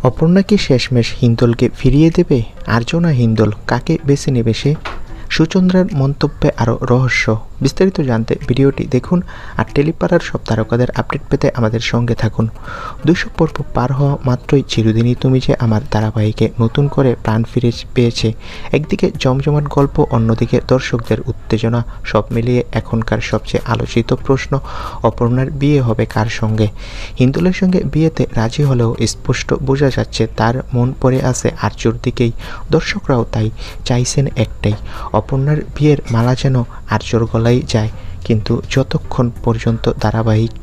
অপর্ণা কি শেষমেশ হিন্দোলকে ফিরিয়ে দেবে? আর্য না হিন্দোল, কাকে বেছে নেবে সে? সুচন্দ্রার মন্তব্যে আরও রহস্য। বিস্তারিত জানতে ভিডিওটি দেখুন আর টেলিপাড়ার সব তারকাদের আপডেট পেতে আমাদের সঙ্গে থাকুন। 200 পর্ব পার হওয়া মাত্রই চিরদিনই তুমি যে আমার ধারাবাহিকে নতুন করে প্রাণ ফিরে পেয়েছে। একদিকে জমজমাট গল্প, অন্যদিকে দর্শকদের উত্তেজনা, সব মিলিয়ে এখনকার সবচেয়ে আলোচিত প্রশ্ন অপর্ণার বিয়ে হবে কার সঙ্গে। হিন্দোলের সঙ্গে বিয়েতে রাজি হলেও স্পষ্ট বোঝা যাচ্ছে তার মন পড়ে আছে আর্যর দিকেই। দর্শকরাও তাই চাইছেন একটাই, অপর্ণার বিয়ের মালা যেন আর্যর গলায় যায়। কিন্তু যতক্ষণ পর্যন্ত ধারাবাহিক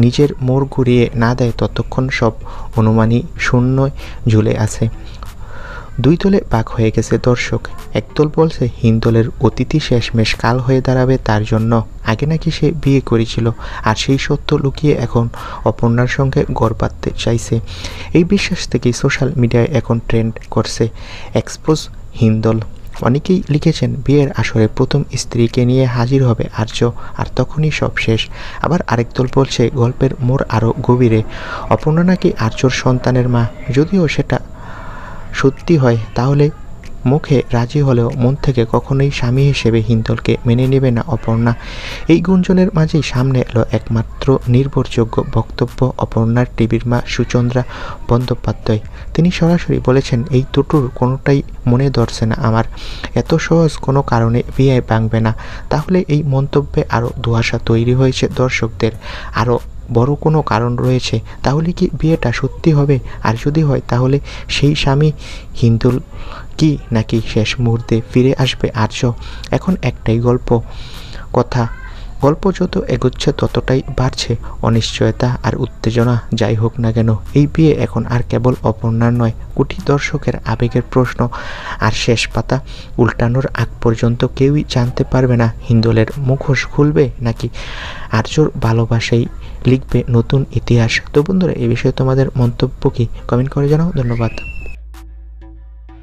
নিজের মোড় ঘুরিয়ে না দেয় ততক্ষণ সব অনুমানই শূন্যয় ঝুলে আছে। দুই দলে ভাগ হয়ে গেছে দর্শক। একদল বলছে হিন্দোলের অতিথি শেষমেশ কাল হয়ে দাঁড়াবে তার জন্য। আগে নাকি সে বিয়ে করেছিল আর সেই সত্য লুকিয়ে এখন অপর্ণার সঙ্গে ঘর বাঁধতে চাইছে। এই বিশ্বাস থেকেই সোশ্যাল মিডিয়ায় এখন ট্রেন্ড করছে এক্সপোজ হিন্দোল। অনেকেই লিখেছেন বিয়ের আসরে প্রথম স্ত্রীকে নিয়ে হাজির হবে আর্য, আর তখনই সব শেষ। আবার আরেক দল বলছে গল্পের মোড় আরও গভীরে, অপর্ণা নাকি আর্যর সন্তানের মা। যদিও সেটা সত্যি হয় তাহলে মুখে রাজি হলেও মন থেকে কখনোই স্বামী হিসেবে হিন্দোলকে মেনে নেবে না অপর্ণা। এই গুঞ্জনের মাঝেই সামনে এলো একমাত্র নির্ভরযোগ্য বক্তব্য অপর্ণার টিভির মা সুচন্দ্রা বন্দ্যোপাধ্যায়। তিনি সরাসরি বলেছেন, এই দুটোর কোনোটাই মনে ধরছে না আমার, এত সহজ কোনো কারণে বিয়ে ভাঙবে না। তাহলে এই মন্তব্যে আরও ধোঁয়াশা তৈরি হয়েছে দর্শকদের। আরও বড় কোনো কারণ রয়েছে, তাহলে কি বিয়েটা সত্যি হবে? আর যদি হয় তাহলে সেই স্বামী হিন্দোল কি নাকি শেষ মুহূর্তে ফিরে আসবে আর্য? এখন একটাই গল্প যত এগোচ্ছে ততটাই বাড়ছে অনিশ্চয়তা আর উত্তেজনা। যাই হোক না কেন, এই বিয়ে এখন আর কেবল অপর্ণার নয়, কোটি দর্শকের আবেগের প্রশ্ন। আর শেষ পাতা উল্টানোর আগ পর্যন্ত কেউই জানতে পারবে না হিন্দোলের মুখোশ খুলবে নাকি আর্যর ভালোবাসাই লিখবে নতুন ইতিহাস। তো বন্ধুরা, এই বিষয়ে তোমাদের মন্তব্য কি? কমেন্ট করে জানাও। ধন্যবাদ।